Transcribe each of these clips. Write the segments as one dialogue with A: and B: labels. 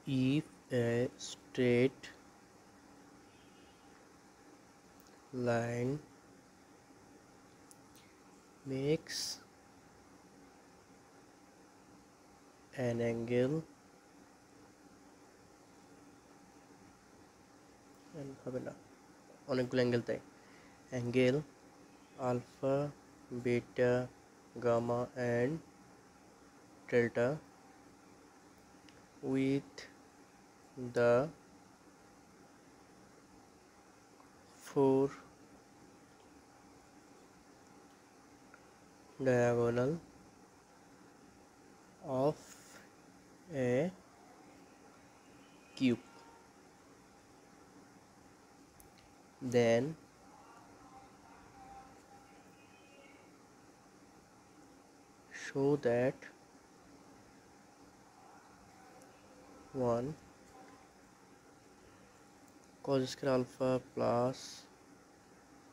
A: if a straight line makes an angle হবে না অনেকগুলো অ্যাঙ্গেল তাই angle alpha beta gamma and delta with the four diagonal of a cube, then show that one cos square alpha plus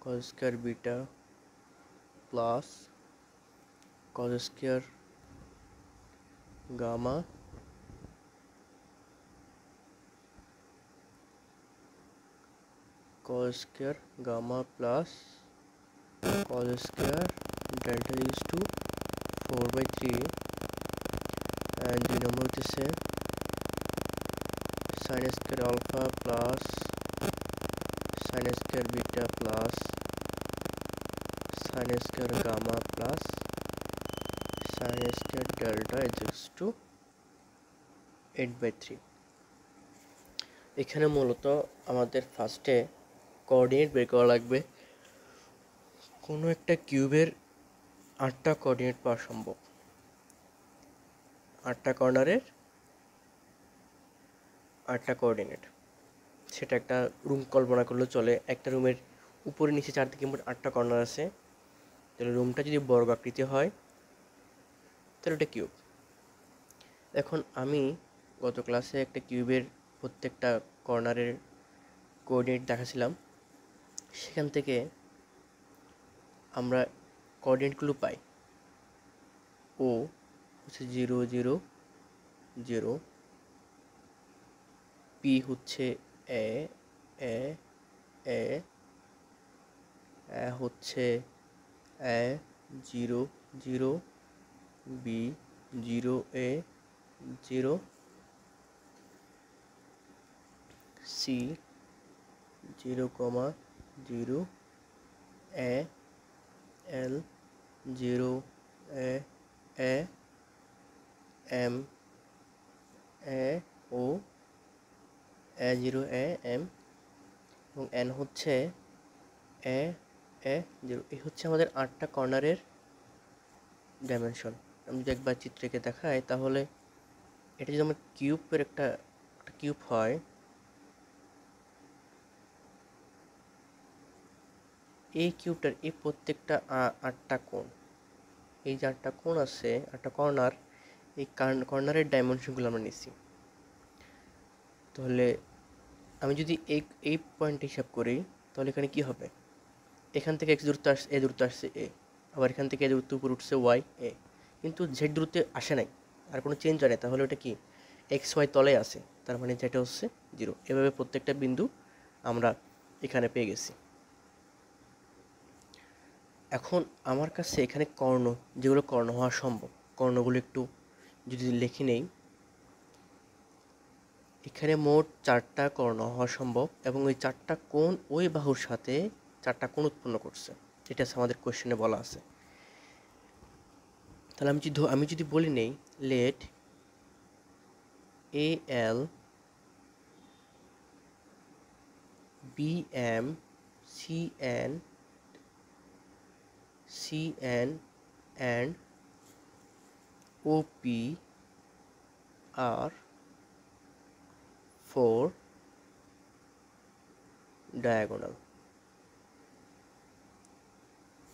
A: cos square beta plus cos square gamma cos square gamma plus cos square delta is to 4/3 and 2 number হচ্ছে sin square alpha plus sin square beta plus sin square gamma plus sin square delta is equals to 8/3 এখানে মূলত আমাদের ফার্স্টে coordinate বের করা লাগবে কোনো একটা কিউবের 8টা কোঅর্ডিনেট পাওয়া সম্ভব 8টা কর্নারের 8টা কোঅর্ডিনেট সেটা একটা রুম কল্পনা করলে চলে একটা রুমের উপরে নিচে চারদিকে মোট 8টা কর্নার আছে তাহলে রুমটা যদি বর্গাকৃতি হয় তাহলে এটা কিউব এখন আমি গত ক্লাসে একটা কিউবের প্রত্যেকটা কর্নারের কোঅর্ডিনেট দেখাছিলাম সেখান থেকে আমরা কোঅর্ডিনেটগুলো পাই ও হচ্ছে 0 0 0 পি হচ্ছে এ এ এ হচ্ছে A 0 0 B 0 A 0 C 0, 0 A L 0 A M A ও এ 0 এ এম এবং এন হচ্ছে এ 0 এই হচ্ছে আমাদের 8টা কর্নারের ডাইমেনশন আমি যদি একবার চিত্রকে দেখাই তাহলে এটা যদি আমার কিউবের একটা কিউব হয় এই কিউবটার এই প্রত্যেকটা 8টা কোণ এই যে 8টা কোণ আছে 8টা কর্নার এই কর্নারের ডাইমেনশনগুলো আমরা নিচ্ছি তাহলে আমি যদি এই পয়েন্ট হিসাব করি তাহলে এখানে কি হবে এখান থেকে এক্স দূরত্ব আসছে এ দূরত্ব আসছে এ আবার এখান থেকে এ দূরত্ব উপর উঠছে ওয়াই এ কিন্তু জেড দূরত্বে আসে নাই আর কোনো চেঞ্জ হয় না তাহলে ওটা কি এক্স ওয়াই তলে আছে তার মানে যেটা হচ্ছে 0 এভাবে প্রত্যেকটা বিন্দু আমরা এখানে পেয়ে গেছি এখন আমার কাছে এখানে কর্ণ যেগুলো কর্ণ হওয়া সম্ভব কর্ণগুলো একটু যদি লিখে নেই এখানে মোট 4টা কর্ণ হওয়া সম্ভব এবং ওই 4টা কোণ ওই বাহুর সাথে 4টা কোণ উৎপন্ন করছে এটা আমাদের কোশ্চেনে বলা আছে তাহলে আমি যদি বলি নেই let A L B M C N and OP are 4 diagonal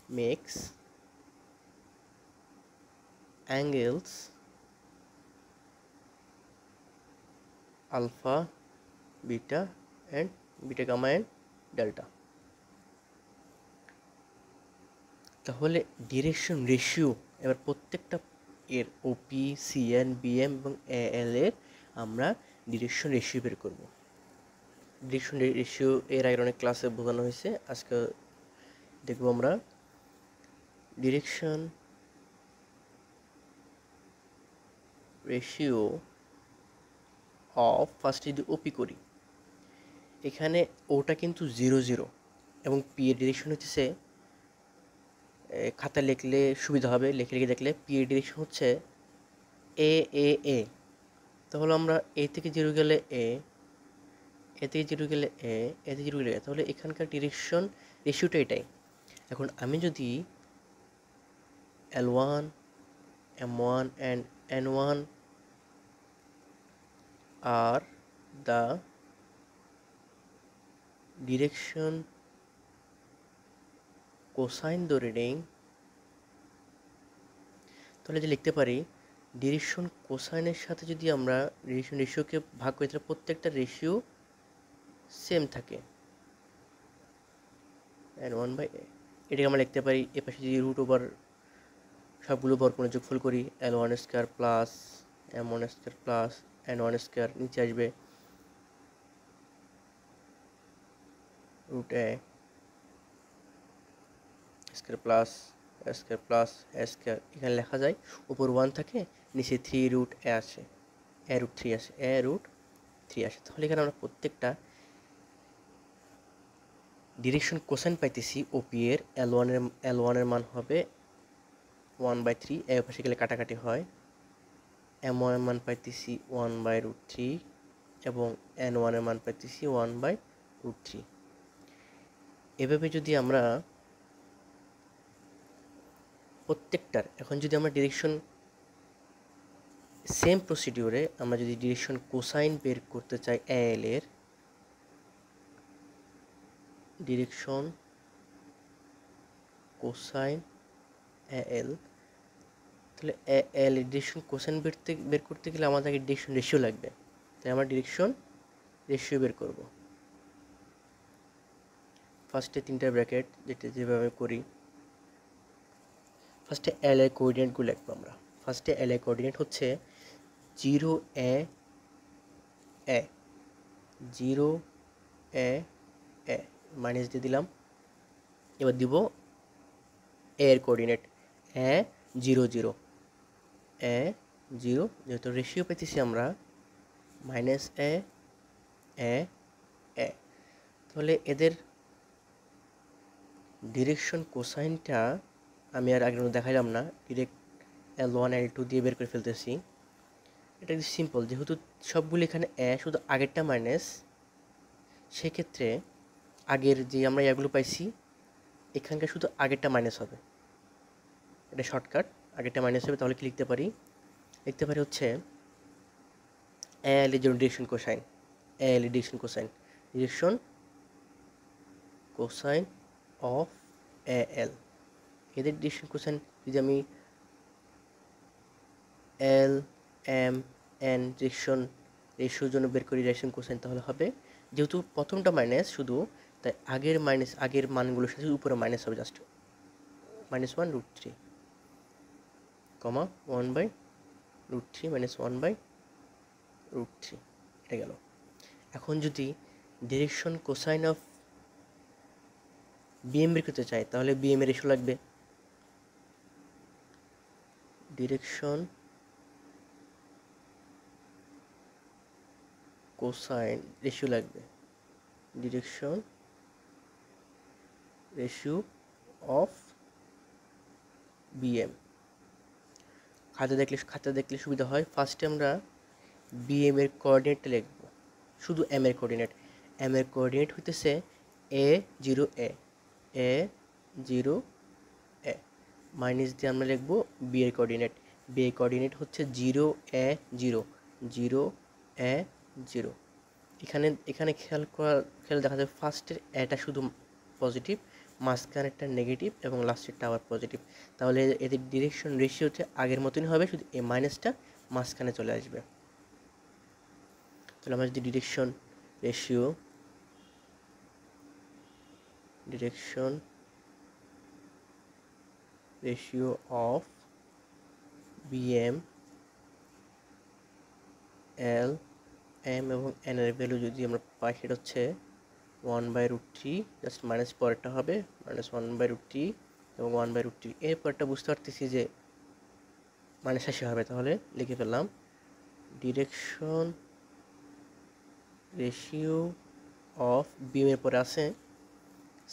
A: makes angles alpha beta and beta gamma and delta তাহলে ডিরেকশন রেশিও এবার প্রত্যেকটা এর ওপি সিএন বিএম এবং এএল এর আমরা ডিরেকশন রেশিও বের করব। ডিরেকশন রেশিও এর আগের অনেক ক্লাসে বোঝানো হয়েছে, আজকে দেখব আমরা ডিরেকশন রেশিও অফ, ফার্স্ট যদি ওপি করি, এখানে ওটা কিন্তু 0 0 এবং পি এর ডিরেকশন হচ্ছে, খাতায় লিখলে সুবিধা হবে, লিখে লিখে দেখলে পি এর ডিরেকশন হচ্ছে এ এ এ। তাহলে আমরা এ থেকে 0 গেলে এ থেকে 0 গেলে এ থেকে 0 গেলে তাহলে এখানকার ডিরেকশন রেশিওটা এটাই। এখন আমি যদি L1 M1 and N1 are the direction cosine ধরে নেই, তাহলে যে লিখতে পারি ডিরেকশন কোসাইনের সাথে যদি আমরা ডিরেকশন রেশিওকে ভাগ করি তাহলে প্রত্যেকটা রেশিও সেম থাকে, N1/a। এটাকে আমরা লিখতে পারি এ পাশে যদি রুট ওভার সবগুলো বর্গমূলের যোগফল করি, L1² plus M1² plus N1², নিচে আসবে √a square plus square plus square. এখানে লেখা যায় উপর 1 থাকে, নিচে 3√a আসে, a√3 আসে, a√3 আসে। তাহলে এখানে আমরা প্রত্যেকটা ডিরেকশন কোসাইন পাইতেছি ওপি এর। L1 এর মান হবে 1/3, এ পাশে গেলে কাটাকাটি হয়। M1 এর মান পাইতেছি 1/√3 এবং N1 এর মান পাইতেছি 1/√3। এভাবে যদি আমরা প্রত্যেকটার, এখন যদি আমরা ডিরেকশন সেম প্রসিডিউরে আমরা যদি ডিরেকশন কোসাইন বের করতে চাই এল এর, ডিরেকশন কোসাইন এল, তাহলে এল ডিরেকশন কোসাইন বের করতে গেলে আমাদের আগে ডিরেকশন রেশিও লাগবে। তাই আমরা ডিরেকশন রেশিও বের করব। ফার্স্টে 3টা ব্র্যাকেট যেভাবে করি, ফার্স্টে এল এর কোঅর্ডিনেটগুলো লিখবো আমরা। ফার্স্টে এল এর কোঅর্ডিনেট হচ্ছে 0 a a 0 a a minus দিয়ে দিলাম। এবার দিব এ এর কোঅর্ডিনেট a 0 0 a 0, যেহেতু রেশিও পেতেছি আমরা -a a a, তাহলে এদের ডিরেকশন কোসাইনটা আমি আর আগের মতো দেখাইলাম না, ডিরেক্ট L1 L2 দিয়ে বের করে ফেলতেছি। এটা কিন্তু সিম্পল, যেহেতু সবগুলো এখানে শুধু আগেরটা মাইনাস, সেক্ষেত্রে আগের যে আমরা এগুলো পাইছি এখানকার শুধু আগেরটা মাইনাস হবে। এটা শর্টকাট, আগেরটা মাইনাস হবে। তাহলে কি লিখতে পারি হচ্ছে এল এর জন্য direction cosine, L direction cosine, direction cosine of L. এদের ডিরেকশন কোসাইন যদি আমি এল এম এন ডিরেকশন রেশিওর জন্য বের করি ডিরেকশন কোসাইন, তাহলে হবে, যেহেতু প্রথমটা মাইনাস শুধু, তাই আগের মানগুলোর সাথে উপরে মাইনাস হবে, জাস্ট -1√3 কমা 1/√3 -1/√3, এটা গেল। এখন যদি ডিরেকশন কোসাইন অফ বিএম বের করতে চাই তাহলে বিএম এর রেশিও লাগবে, ডিরেকশন কোসাইন রেশিও লাগবে, ডিরেকশন রেশিও অফ বিএম। খাতা দেখলে সুবিধা হয়। ফার্স্টে আমরা বিএম এর কোঅর্ডিনেটটা লিখব, শুধু এম এর কোঅর্ডিনেট। এম এর কোঅর্ডিনেট হইতেছে a 0 a, মাইনাস দিয়ে আমরা লিখব বি এর কোঅর্ডিনেট। বি এর কোঅর্ডিনেট হচ্ছে 0 a 0 এখানে খেয়াল দেখা যায় ফার্স্টের এটা শুধু পজিটিভ, মাঝখানেরটা নেগেটিভ এবং লাস্টেরটা আবার পজিটিভ। তাহলে এদের ডিরেকশন রেশিওতে আগের মতনই হবে, শুধু এই মাইনাসটা মাঝখানে চলে আসবে। তাহলে আমরা যদি direction ratio of BM L M এবং এন এর ভ্যালু যদি আমরা পাই সেটা হচ্ছে 1/√3, জাস্ট মাইনাস পরেরটা হবে -1/√3 এবং 1/√3। এর পরেরটা বুঝতে পারতেছি যে মাইনাস শেষে হবে, তাহলে লিখে ফেললাম ডিরেকশন রেশিও অফ বিমের পরে আছে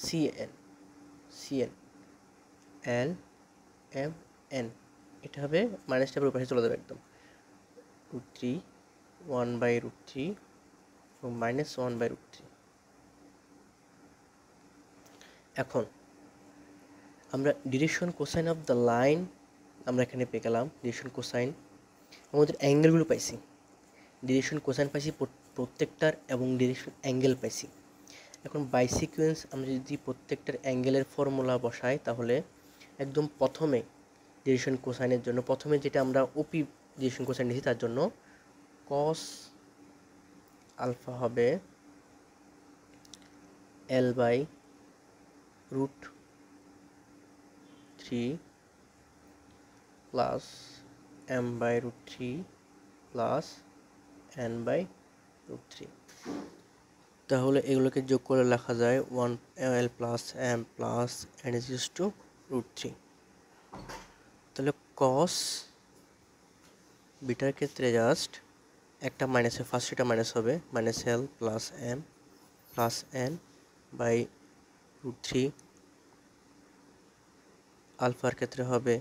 A: সিএন, এল এম এন, এটা হবে মাইনাস টেপের পাশে চলে যাবে একদম, √3, 1/√3 এবং -1/√3। এখন আমরা direction cosine of the line আমরা এখানে পেয়ে গেলাম। ডিরেকশন কোসাইন আমাদের অ্যাঙ্গেলগুলো পাইছি, ডিরেকশন কোসাইন পাইছি প্রত্যেকটার এবং ডিরেকশন অ্যাঙ্গেল পাইছি। এখন বাই সিকোয়েন্স আমরা যদি প্রত্যেকটার অ্যাঙ্গেলের ফর্মুলা বসাই, তাহলে একদম প্রথমে ডিরেকশন কোসাইনের জন্য প্রথমে যেটা আমরা ওপি ডিরেকশন কোসাইন নিয়েছি তার জন্য কস আলফা হবে L/√3 plus M/√3 plus N/√3। তাহলে এগুলোকে যোগ করে লেখা যায় 1L plus M plus N=√3। তাহলে কস বিটার ক্ষেত্রে জাস্ট একটা মাইনাসে ফার্স্ট এটা মাইনাস হবে, -L plus M plus N/√3। আলফার ক্ষেত্রে হবে,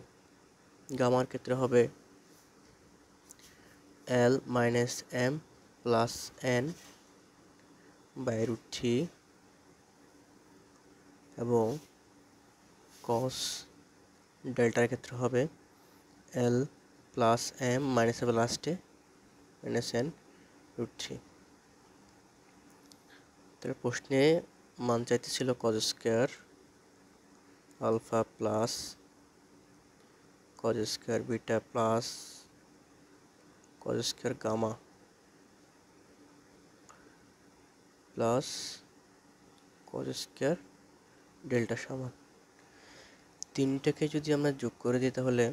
A: গামার ক্ষেত্রে হবে L minus M plus N/√3 এবং কস ডেল্টার ক্ষেত্রে হবে L প্লাস M মাইনাস হবে লাস্টে -N√3। তাহলে প্রশ্নে মান চাইতেছিল cos square alpha plus cos square beta plus cos square gamma plus cos square delta সমান। তিনটাকে যদি আমরা যোগ করে দিই তাহলে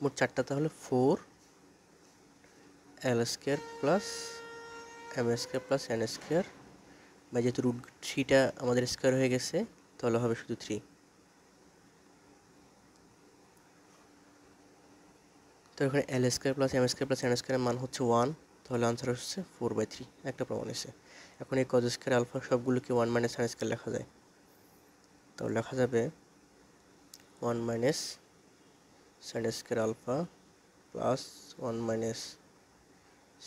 A: মোট চারটা, তাহলে 4L² plus M² plus N², বা যেহেতু √3টা আমাদের স্কোয়ার হয়ে গেছে তাহলে হবে শুধু 3। তো এখানে L² plus M² plus N² এর মান হচ্ছে 1, তাহলে আনসার হচ্ছে 4/3, একটা প্রমাণ এসে। এখন এই কজ স্কয়ার আলফা সবগুলোকে 1 মাইনাস sin² লেখা যায়, তাহলে লেখা যাবে 1 minus sin² alpha plus 1 minus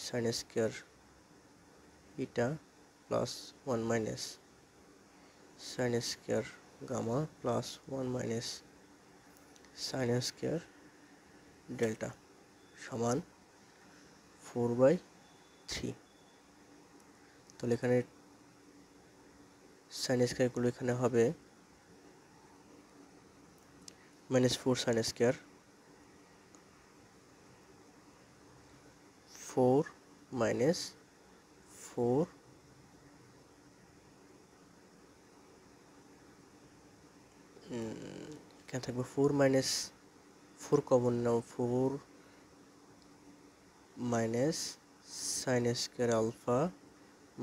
A: sin² beta plus 1 minus sin² gamma plus 1 minus sin² delta সমান 4/3। তাহলে এখানে sin² এখানে হবে -4 sin², 4 মাইনাস 4 এখানে থাকবে 4 মাইনাস 4 কমন নাও, 4 minus sin² alpha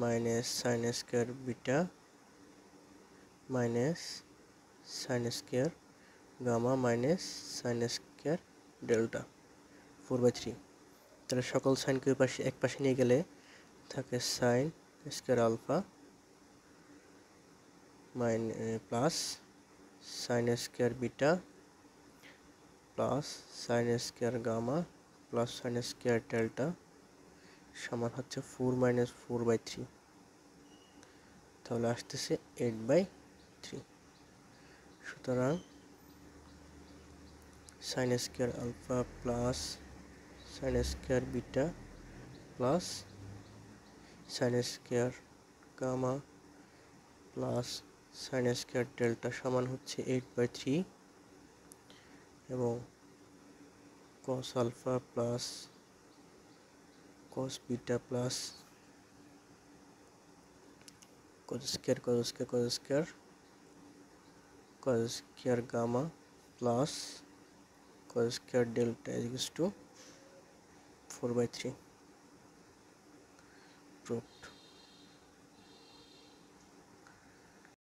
A: minus sin² beta minus sin² gamma minus sin² delta 4/3। তাহলে সকল সাইনকে এক পাশে নিয়ে গেলে থাকে sin² alpha plus sin² beta plus sin² gamma plus sin² delta সমান হচ্ছে 4 মাইনাস 4/3, তাহলে আসতেছে 8/3। সুতরাং sin² alpha plus sin² beta plus sin² gamma plus sin² delta সমান হচ্ছে 8/3 এবং cos alpha plus cos beta plus cos square gamma plus cos square delta 4/3 approved।